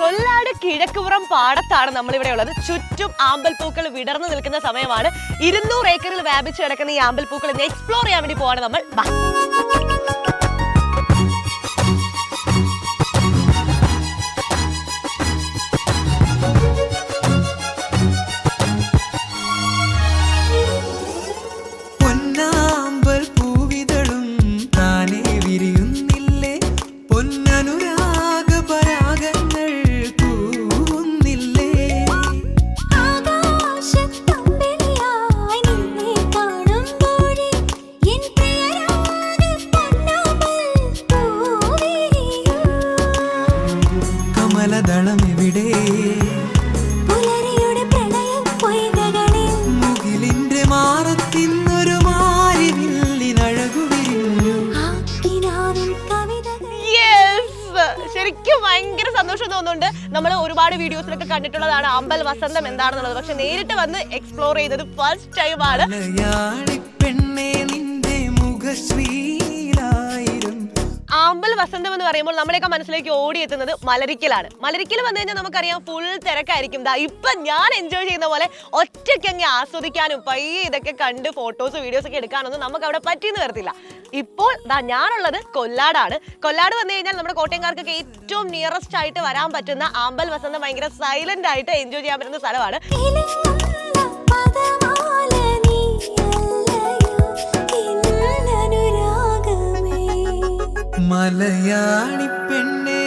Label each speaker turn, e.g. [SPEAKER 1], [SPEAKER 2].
[SPEAKER 1] കൊല്ലാട് കിഴക്കുപുറം പാടത്താണ് നമ്മളിവിടെ ഉള്ളത്. ചുറ്റും ആമ്പൽപ്പൂക്കൾ വിടർന്നു നിൽക്കുന്ന സമയമാണ്. 200 ഏക്കറിൽ വ്യാപിച്ചു കിടക്കുന്ന ഈ ആമ്പൽപ്പൂക്കൾ ഇന്ന് എക്സ്പ്ലോർ ചെയ്യാൻ വേണ്ടി പോവാണ് നമ്മൾ. ശരിക്കും ഭയങ്കര സന്തോഷം തോന്നുന്നുണ്ട്. നമ്മൾ ഒരുപാട് വീഡിയോസിലൊക്കെ കണ്ടിട്ടുള്ളതാണ് ആമ്പൽ വസന്തം എന്താണെന്നുള്ളത്. പക്ഷെ നേരിട്ട് വന്ന് എക്സ്പ്ലോർ ചെയ്തത് ഫസ്റ്റ് ടൈമാണ്. ആമ്പൽ വസന്തം എന്ന് പറയുമ്പോൾ നമ്മളെയൊക്കെ മനസ്സിലേക്ക് ഓടിയെത്തുന്നത് മലരിക്കലാണ്. മലരിക്കൽ വന്നു കഴിഞ്ഞാൽ നമുക്കറിയാം ഫുൾ തിരക്കായിരിക്കും. ഇപ്പൊ ഞാൻ എൻജോയ് ചെയ്യുന്ന പോലെ ഒറ്റയ്ക്ക് അങ്ങ് ആസ്വദിക്കാനും പയ്യെ ഇതൊക്കെ കണ്ട് ഫോട്ടോസ് വീഡിയോസ് ഒക്കെ എടുക്കാനൊന്നും നമുക്ക് അവിടെ പറ്റിയെന്ന് വരത്തില്ല. ഇപ്പോൾ ഞാനുള്ളത് കൊല്ലാടാണ്. കൊല്ലാട് വന്നു കഴിഞ്ഞാൽ നമ്മുടെ കോട്ടയംകാർക്കൊക്കെ ഏറ്റവും നിയറസ്റ്റ് ആയിട്ട് വരാൻ പറ്റുന്ന ആമ്പൽ വസന്തം ഭയങ്കര സൈലന്റ് ആയിട്ട് എൻജോയ് ചെയ്യാൻ പറ്റുന്ന സ്ഥലമാണ്.
[SPEAKER 2] മലയാളി പെണ്ണേ